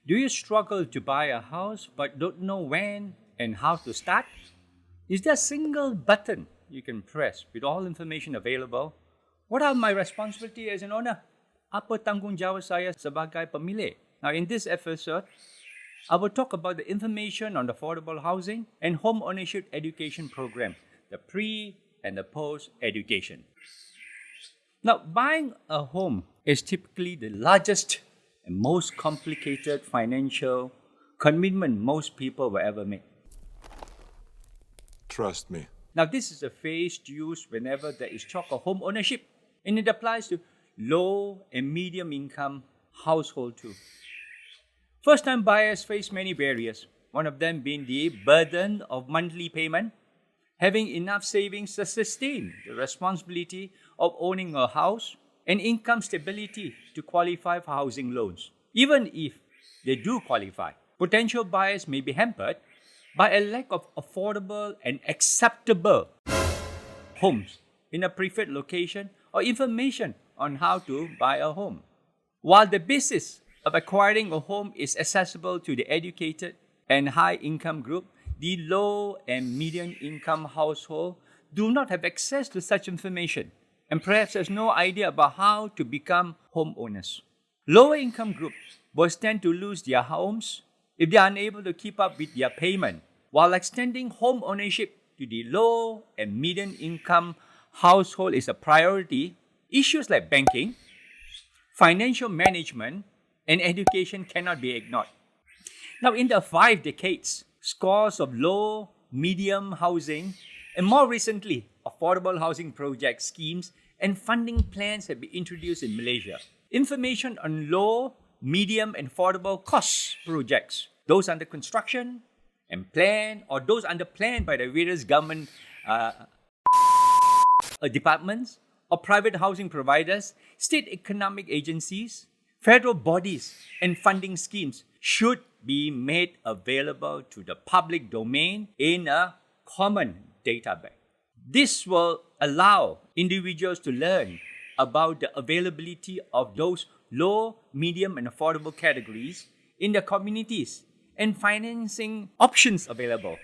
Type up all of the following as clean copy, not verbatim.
Do you struggle to buy a house but don't know when and how to start? Is there a single button you can press with all information available? What are my responsibility as an owner? Apa tanggungjawab saya sebagai pemilik? Now, in this episode, I will talk about the information on affordable housing and home ownership education program, the pre and the post education. Now, buying a home is typically the largest and most complicated financial commitment most people will ever make. Trust me. Now, this is a phrase used whenever there is talk of home ownership, and it applies to low and medium income household too. First-time buyers face many barriers, one of them being the burden of monthly payment, having enough savings to sustain the responsibility of owning a house, and income stability to qualify for housing loans. Even if they do qualify, potential buyers may be hampered by a lack of affordable and acceptable homes in a preferred location or information on how to buy a home. While the basis of acquiring a home is accessible to the educated and high income group, the low and medium income household do not have access to such information and perhaps has no idea about how to become homeowners. Lower income groups will tend to lose their homes if they are unable to keep up with their payment, while extending home ownership to the low and medium income household is a priority. Issues like banking, financial management, and education cannot be ignored. Now, in the 5 decades, scores of low, medium housing, and more recently, affordable housing project schemes and funding plans have been introduced in Malaysia. Information on low, medium, and affordable cost projects, those under construction and planned, or those under planned by the various government departments or private housing providers, state economic agencies, federal bodies, and funding schemes should be made available to the public domain in a common database. This will allow individuals to learn about the availability of those low, medium, and affordable categories in their communities and financing options available.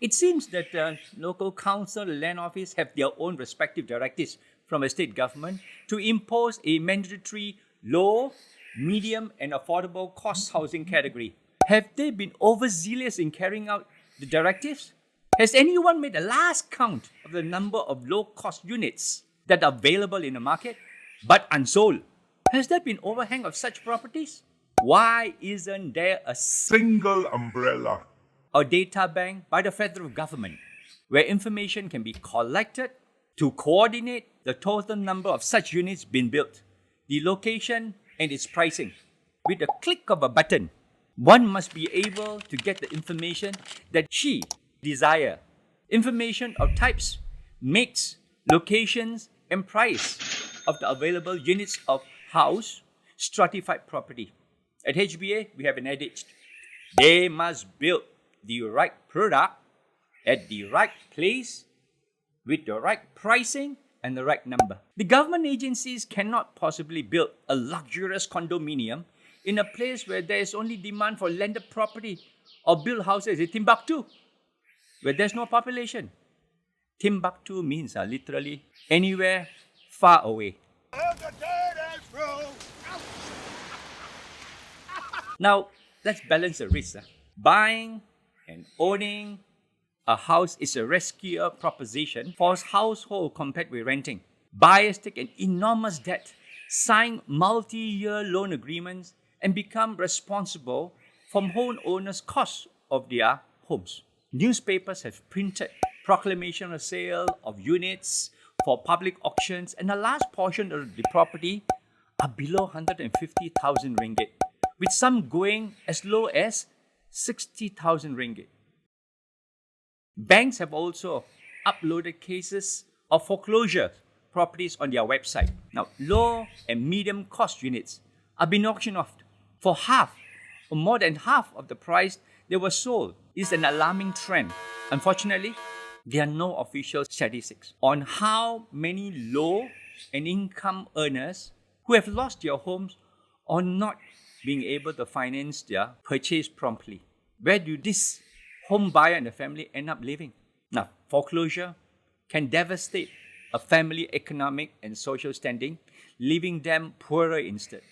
It seems that the local council and land office have their own respective directives from a state government to impose a mandatory low, medium, and affordable cost housing category. Have they been overzealous in carrying out the directives? Has anyone made a last count of the number of low-cost units that are available in the market but unsold? Has there been overhang of such properties? Why isn't there a Single umbrella. data bank by the federal government where information can be collected to coordinate the total number of such units being built, the location, and its pricing? With a click of a button, one must be able to get the information that she desire. Information of types, makes, locations, and price of the available units of house stratified property. At HBA, we have an adage: they must build the right product at the right place with the right pricing and the right number. The government agencies cannot possibly build a luxurious condominium in a place where there is only demand for landed property or build houses in Timbuktu, where there's no population. Timbuktu means literally anywhere far away. Now, let's balance the risk. Buying and owning a house is a riskier proposition for a household compared with renting. Buyers take an enormous debt, sign multi-year loan agreements, and become responsible for homeowners' costs of their homes. Newspapers have printed proclamation of sale of units for public auctions, and a large portion of the property are below 150,000 ringgit, with some going as low as 60,000 ringgit. Banks have also uploaded cases of foreclosure properties on their website. Now, low and medium cost units are being auctioned off for half or more than half of the price they were sold. It's an alarming trend. Unfortunately, there are no official statistics on how many low and income earners who have lost their homes or not being able to finance their purchase promptly. Where do this home buyer and the family end up living? Now, foreclosure can devastate a family economic and social standing, leaving them poorer instead.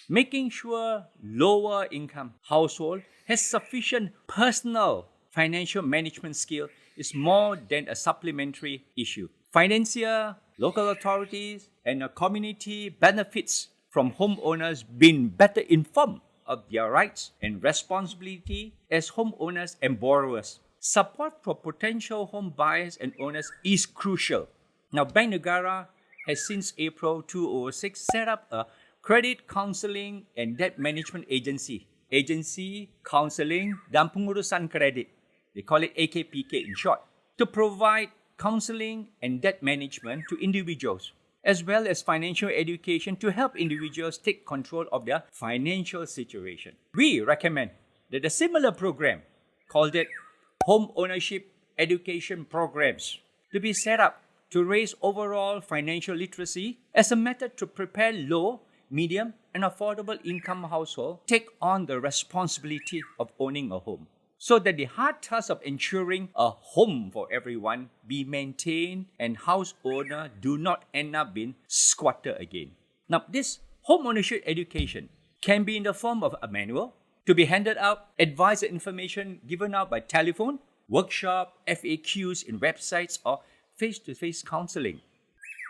Making sure lower income household has sufficient personal financial management skill is more than a supplementary issue. Financier, local authorities, and the community benefits from homeowners being better informed of their rights and responsibility as homeowners and borrowers. Support for potential home buyers and owners is crucial. Now, Bank Negara has since April 2006 set up a Credit Counseling and Debt Management Agency, Counseling dan Pengurusan Kredit. They call it AKPK in short, to provide counseling and debt management to individuals, as well as financial education to help individuals take control of their financial situation. We recommend that a similar program, called it Home Ownership Education Programs, to be set up to raise overall financial literacy as a method to prepare low, medium, and affordable income households take on the responsibility of owning a home, so that the hard task of ensuring a home for everyone be maintained and house owner do not end up being squatter again. Now, this home ownership education can be in the form of a manual to be handed out, advice and information given out by telephone, workshop, FAQs in websites, or face-to-face counseling.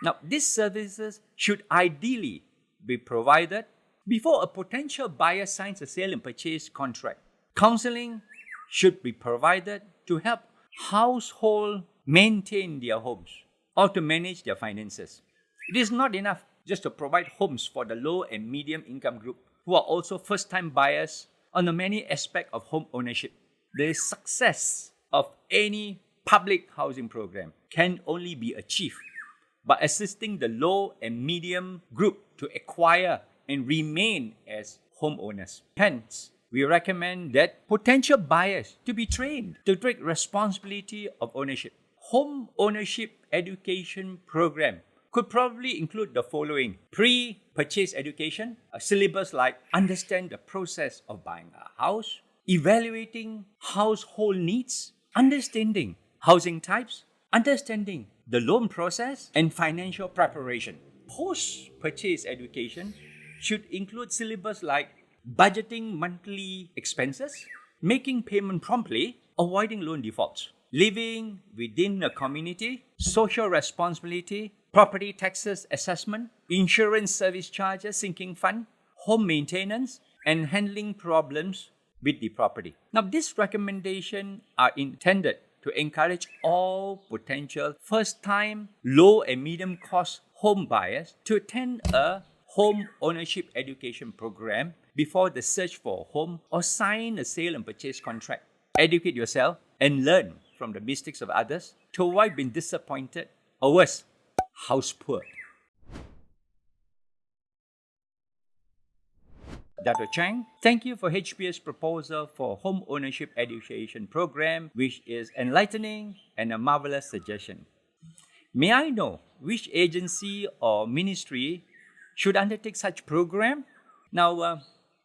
Now, these services should ideally be provided before a potential buyer signs a sale and purchase contract. Counseling should be provided to help households maintain their homes or to manage their finances. It is not enough just to provide homes for the low and medium income group who are also first-time buyers on the many aspects of home ownership. The success of any public housing program can only be achieved by assisting the low and medium group to acquire and remain as homeowners. Hence, we recommend that potential buyers to be trained to take responsibility of ownership. Home ownership education program could probably include the following: pre-purchase education, a syllabus like understand the process of buying a house, evaluating household needs, understanding housing types, understanding the loan process, and financial preparation. Post-purchase education should include syllabus like budgeting monthly expenses, making payment promptly, avoiding loan defaults, living within a community, social responsibility, property taxes assessment, insurance service charges, sinking fund, home maintenance, and handling problems with the property. Now, these recommendations are intended to encourage all potential first-time, low and medium-cost home buyers to attend a home ownership education program before the search for a home or sign a sale and purchase contract. Educate yourself and learn from the mistakes of others to avoid being disappointed or worse, house poor. Dr. Chang, thank you for HBS proposal for home ownership education program, which is enlightening and a marvelous suggestion. May I know which agency or ministry should undertake such program? Now,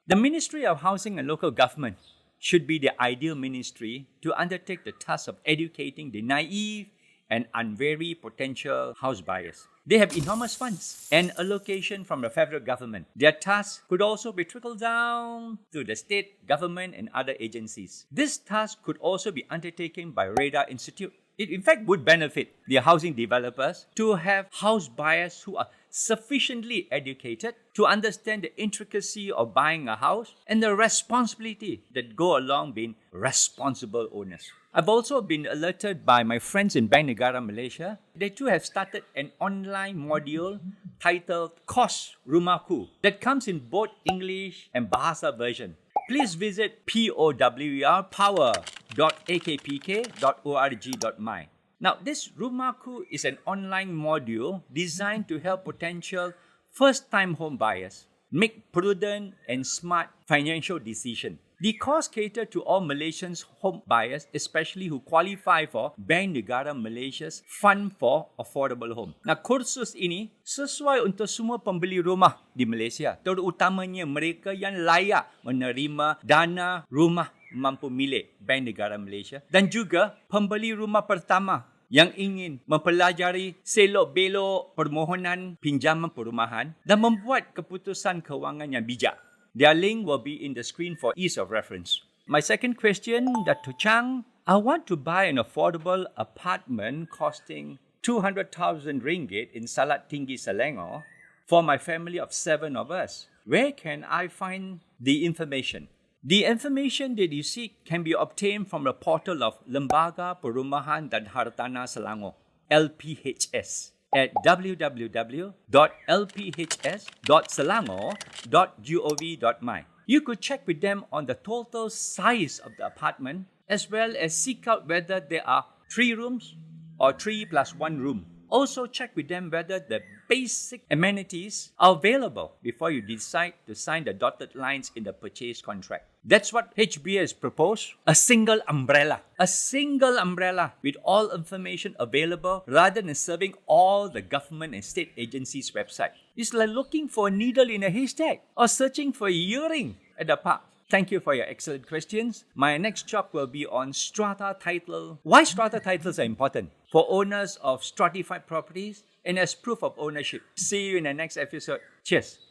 the Ministry of Housing and Local Government should be the ideal ministry to undertake the task of educating the naive and unwary potential house buyers. They have enormous funds and allocation from the federal government. Their task could also be trickled down to the state government and other agencies. This task could also be undertaken by Radar Institute. It in fact would benefit the housing developers to have house buyers who are sufficiently educated to understand the intricacy of buying a house and the responsibility that go along being responsible owners. I've also been alerted by my friends in Bank Negara Malaysia. They too have started an online module titled Kos Rumahku that comes in both English and Bahasa version. Please visit power.akpk.org.my. Now, this Rumahku is an online module designed to help potential first-time home buyers make prudent and smart financial decisions. The course caters to all Malaysians home buyers, especially who qualify for Bank Negara Malaysia's Fund for Affordable Home. Nah, kursus ini sesuai untuk semua pembeli rumah di Malaysia, terutamanya mereka yang layak menerima dana rumah mampu milik Bank Negara Malaysia dan juga pembeli rumah pertama yang ingin mempelajari selok-belok permohonan pinjaman perumahan dan membuat keputusan kewangan yang bijak. Their link will be in the screen for ease of reference. My second question, Dr. Chang, I want to buy an affordable apartment costing 200,000 ringgit in Salat Tinggi, Selangor for my family of 7 of us. Where can I find the information? The information that you seek can be obtained from the portal of Lembaga Perumahan dan Hartanah Selangor, LPHS, at www.lphs.selangor.gov.my. You could check with them on the total size of the apartment as well as seek out whether there are 3 rooms or 3 plus 1 room. Also check with them whether the basic amenities are available before you decide to sign the dotted lines in the purchase contract. That's what HBS proposed, a single umbrella. A single umbrella with all information available rather than serving all the government and state agencies' website. It's like looking for a needle in a haystack or searching for a earring at the park. Thank you for your excellent questions. My next talk will be on strata title. Why strata titles are important for owners of stratified properties and as proof of ownership. See you in the next episode. Cheers.